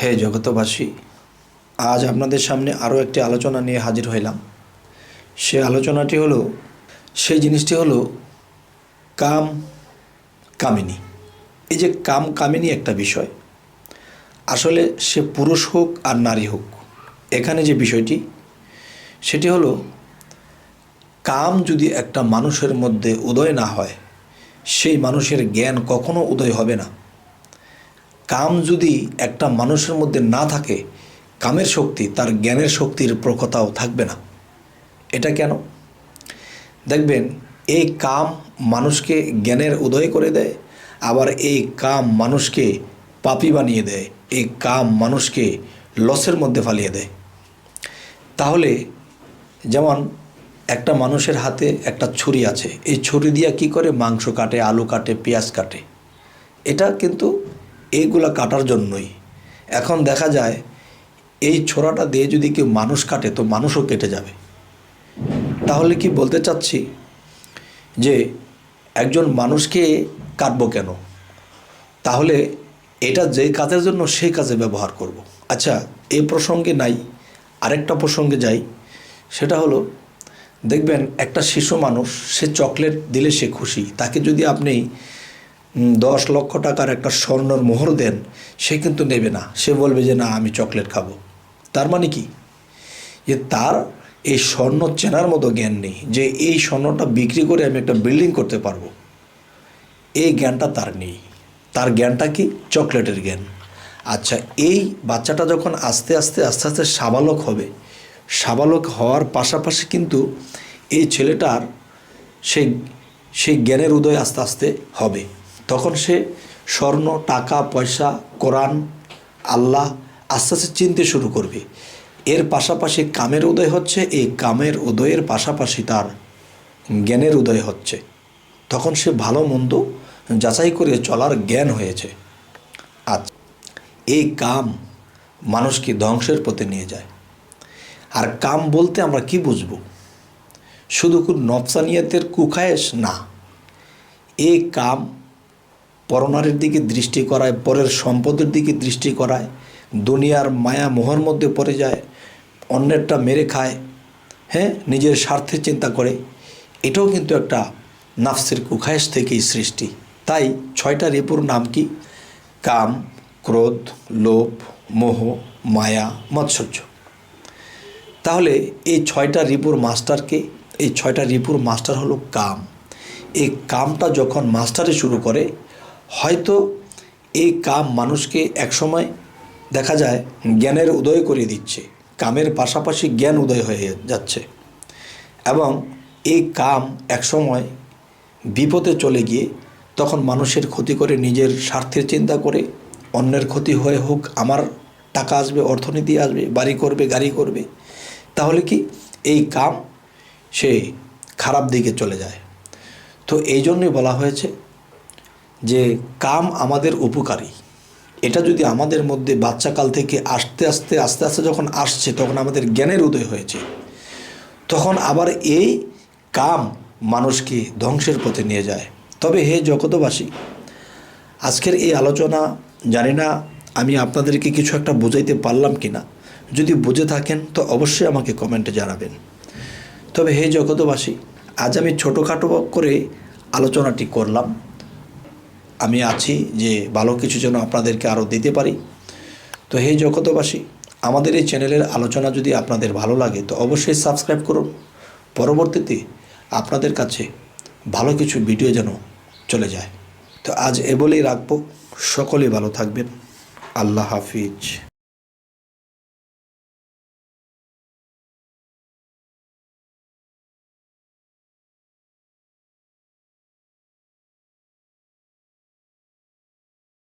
হে জগতবাসী, আজ আপনাদের সামনে আরও একটি আলোচনা নিয়ে হাজির হইলাম। সে আলোচনাটি হলো, সেই জিনিসটি হলো কাম কামিনী। এই যে কাম কামিনী একটা বিষয়, আসলে সে পুরুষ হোক আর নারী হোক, এখানে যে বিষয়টি সেটি হলো কাম যদি একটা মানুষের মধ্যে উদয় না হয়, সেই মানুষের জ্ঞান কখনো উদয় হবে না। কাম যদি একটা মানুষের মধ্যে না থাকে, কামের শক্তি তার জ্ঞানের শক্তির প্রখরতাও থাকবে না। এটা কেন? দেখবেন, এই কাম মানুষকে জ্ঞানের উদয় করে দেয়, আবার এই কাম মানুষকে পাপী বানিয়ে দেয়, এই কাম মানুষকে লসের মধ্যে ফালিয়ে দেয়। তাহলে যেমন একটা মানুষের হাতে একটা ছুরি আছে, এই ছুরি দিয়া কি করে? মাংস কাটে, আলু কাটে, পেঁয়াজ কাটে। এটা কিন্তু এইগুলা কাটার জন্যই। এখন দেখা যায় এই ছোরাটা দিয়ে যদি কেউ মানুষ কাটে, তো মানুষও কেটে যাবে। তাহলে কি বলতে চাচ্ছি যে একজন মানুষকে কাটবো কেন? তাহলে এটা যে কাজের জন্য সেই কাজে ব্যবহার করব। আচ্ছা, এই প্রসঙ্গে নাই, আরেকটা প্রসঙ্গে যাই। সেটা হলো, দেখবেন একটা শিশু মানুষ, সে চকলেট দিলে সে খুশি। তাকে যদি আপনি 10 লক্ষ টাকার একটা স্বর্ণর মোহর দেন, সে কিন্তু নেবে না। সে বলবে যে না, আমি চকলেট খাবো। তার মানে কি? যে তার এই স্বর্ণ চেনার মতো জ্ঞান নেই, যে এই স্বর্ণটা বিক্রি করে আমি একটা বিল্ডিং করতে পারবো। এই জ্ঞানটা তার নেই। তার জ্ঞানটা কি? চকলেটের জ্ঞান। আচ্ছা, এই বাচ্চাটা যখন আস্তে আস্তে সাবালক হবে, সাবালক হওয়ার পাশাপাশি কিন্তু এই ছেলেটার সেই জ্ঞানের উদয় আস্তে আস্তে হবে। তখন সে স্বর্ণ, টাকা পয়সা, কোরআন, আল্লাহ আস্তে আস্তে চিনতে শুরু করবে। এর পাশাপাশি কামের উদয় হচ্ছে, এই কামের উদয়ের পাশাপাশি তার জ্ঞানের উদয় হচ্ছে। তখন সে ভালো মন্দ যাচাই করে চলার জ্ঞান হয়েছে। আচ্ছা, এই কাম মানুষকে ধ্বংসের পথে নিয়ে যায়। আর কাম বলতে আমরা কি বুঝব? শুধু নফসানিয়াতের কুখায়েশ না। এই কাম পরনারীর দিকে দৃষ্টি করায়, পরের সম্পদের দিকে দৃষ্টি করায়, দুনিয়ার মায়া মোহর মধ্যে পড়ে যায়, অন্যেরটা মেরে খায়, নিজের স্বার্থের চিন্তা করে। এটাও কিন্তু একটা নাফসের কুখায়েশ থেকেই সৃষ্টি। তাই 6টা রিপুর নাম কি? কাম, ক্রোধ, লোভ, মোহ, মায়া, মৎসর্য। তাহলে এই 6টা রিপুর মাস্টারকে, এই 6টা রিপুর মাস্টার হলো কাম। এই কামটা যখন মাস্টারে শুরু করে, হয়তো এই কাম মানুষকে একসময় দেখা যায় জ্ঞানের উদয় করে দিচ্ছে, কামের পাশাপাশি জ্ঞান উদয় হয়ে যাচ্ছে। এবং এই কাম একসময় বিপদে চলে গিয়ে তখন মানুষের ক্ষতি করে, নিজের স্বার্থের চিন্তা করে, অন্যের ক্ষতি হয়ে হোক, আমার টাকা আসবে, অর্থনীতি আসবে, বাড়ি করবে, গাড়ি করবে। তাহলে কি? এই কাম সে খারাপ দিকে চলে যায়। তো এই জন্যই বলা হয়েছে যে কাম আমাদের উপকারী। এটা যদি আমাদের মধ্যে বাচ্চাকাল থেকে আস্তে আস্তে যখন আসছে, তখন আমাদের জ্ঞানের উদয় হয়েছে, তখন আবার এই কাম মানুষকে ধ্বংসের পথে নিয়ে যায়। তবে হে জগতবাসী, আজকের এই আলোচনা জানি না আমি আপনাদেরকে কিছু একটা বোঝাইতে পারলাম কি না। যদি বুঝে থাকেন তো অবশ্যই আমাকে কমেন্টে জানাবেন। তবে হে জগতবাসী, আজ আমি ছোটোখাটো করে আলোচনাটি করলাম। আমি আছি যে ভালো কিছু যেন আপনাদেরকে আরও দিতে পারি। তো হে জগতবাসী, আমাদের এই চ্যানেলের আলোচনা যদি আপনাদের ভালো লাগে তো অবশ্যই সাবস্ক্রাইব করুন। পরবর্তীতে আপনাদের কাছে ভালো কিছু ভিডিও যেন চলে যায়। তো আজ এ বলেই রাখবো। সকলেই ভালো থাকবেন। আল্লাহ হাফিজ।